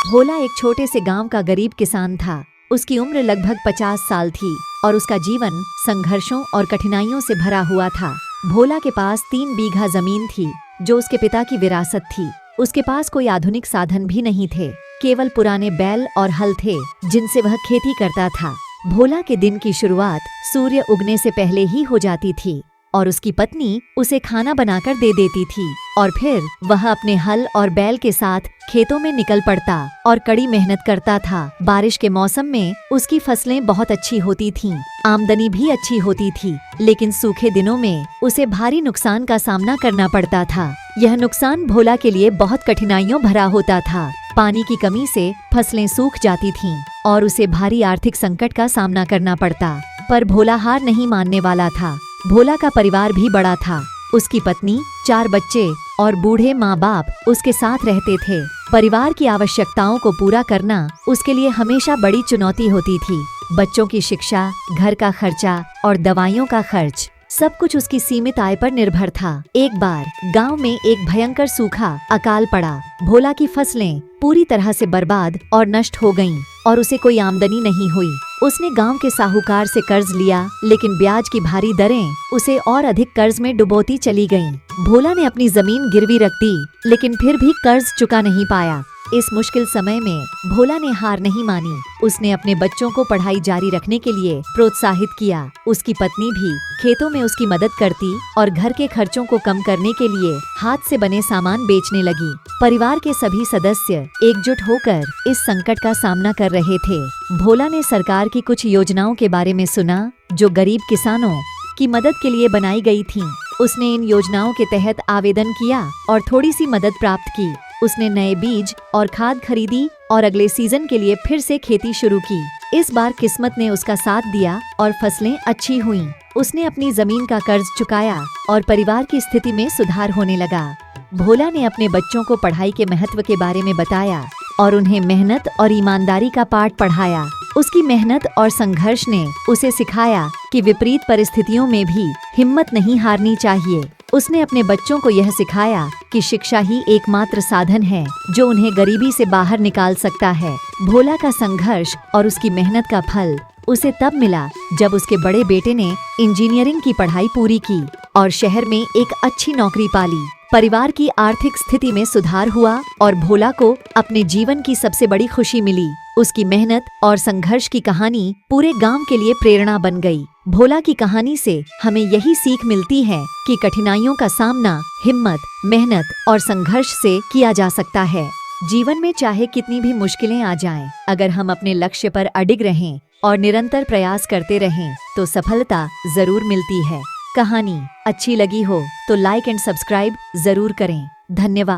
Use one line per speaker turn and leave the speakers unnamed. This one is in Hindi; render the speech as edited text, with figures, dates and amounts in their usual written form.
भोला एक छोटे से गांव का गरीब किसान था। उसकी उम्र लगभग 50 साल थी और उसका जीवन संघर्षों और कठिनाइयों से भरा हुआ था। भोला के पास 3 बीघा जमीन थी जो उसके पिता की विरासत थी। उसके पास कोई आधुनिक साधन भी नहीं थे, केवल पुराने बैल और हल थे जिनसे वह खेती करता था। भोला के दिन की शुरुआत सूर्य उगने से पहले ही हो जाती थी और उसकी पत्नी उसे खाना बनाकर दे देती थी और फिर वह अपने हल और बैल के साथ खेतों में निकल पड़ता और कड़ी मेहनत करता था। बारिश के मौसम में उसकी फसलें बहुत अच्छी होती थीं, आमदनी भी अच्छी होती थी, लेकिन सूखे दिनों में उसे भारी नुकसान का सामना करना पड़ता था। यह नुकसान भोला के लिए बहुत कठिनाइयों भरा होता था। पानी की कमी से फसलें सूख जाती थीं और उसे भारी आर्थिक संकट का सामना करना पड़ता। पर भोला हार नहीं मानने वाला था। भोला का परिवार भी बड़ा था। उसकी पत्नी, 4 बच्चे और बूढ़े माँ बाप उसके साथ रहते थे। परिवार की आवश्यकताओं को पूरा करना उसके लिए हमेशा बड़ी चुनौती होती थी। बच्चों की शिक्षा, घर का खर्चा और दवाइयों का खर्च, सब कुछ उसकी सीमित आय पर निर्भर था। एक बार गांव में एक भयंकर सूखा अकाल पड़ा। भोला की फसलें पूरी तरह से बर्बाद और नष्ट हो गईं और उसे कोई आमदनी नहीं हुई। उसने गांव के साहूकार से कर्ज लिया, लेकिन ब्याज की भारी दरें उसे और अधिक कर्ज में डुबोती चली गईं। भोला ने अपनी जमीन गिरवी रख दी, लेकिन फिर भी कर्ज चुका नहीं पाया। इस मुश्किल समय में भोला ने हार नहीं मानी। उसने अपने बच्चों को पढ़ाई जारी रखने के लिए प्रोत्साहित किया। उसकी पत्नी भी खेतों में उसकी मदद करती और घर के खर्चों को कम करने के लिए हाथ से बने सामान बेचने लगी। परिवार के सभी सदस्य एकजुट होकर इस संकट का सामना कर रहे थे। भोला ने सरकार की कुछ योजनाओं के बारे में सुना जो गरीब किसानों की मदद के लिए बनाई गई थीं। उसने इन योजनाओं के तहत आवेदन किया और थोड़ी सी मदद प्राप्त की। उसने नए बीज और खाद खरीदी और अगले सीजन के लिए फिर से खेती शुरू की। इस बार किस्मत ने उसका साथ दिया और फसलें अच्छी हुईं। उसने अपनी जमीन का कर्ज चुकाया और परिवार की स्थिति में सुधार होने लगा। भोला ने अपने बच्चों को पढ़ाई के महत्व के बारे में बताया और उन्हें मेहनत और ईमानदारी का पाठ पढ़ाया। उसकी मेहनत और संघर्ष ने उसे सिखाया कि विपरीत परिस्थितियों में भी हिम्मत नहीं हारनी चाहिए। उसने अपने बच्चों को यह सिखाया कि शिक्षा ही एकमात्र साधन है जो उन्हें गरीबी से बाहर निकाल सकता है। भोला का संघर्ष और उसकी मेहनत का फल उसे तब मिला जब उसके बड़े बेटे ने इंजीनियरिंग की पढ़ाई पूरी की और शहर में एक अच्छी नौकरी पाली। परिवार की आर्थिक स्थिति में सुधार हुआ और भोला को अपने जीवन की सबसे बड़ी खुशी मिली। उसकी मेहनत और संघर्ष की कहानी पूरे गांव के लिए प्रेरणा बन गई। भोला की कहानी से हमें यही सीख मिलती है कि कठिनाइयों का सामना हिम्मत, मेहनत और संघर्ष से किया जा सकता है। जीवन में चाहे कितनी भी मुश्किलें आ जाएं, अगर हम अपने लक्ष्य पर अडिग रहें और निरंतर प्रयास करते रहें तो सफलता जरूर मिलती है। कहानी अच्छी लगी हो तो लाइक एंड सब्सक्राइब जरूर करें। धन्यवाद।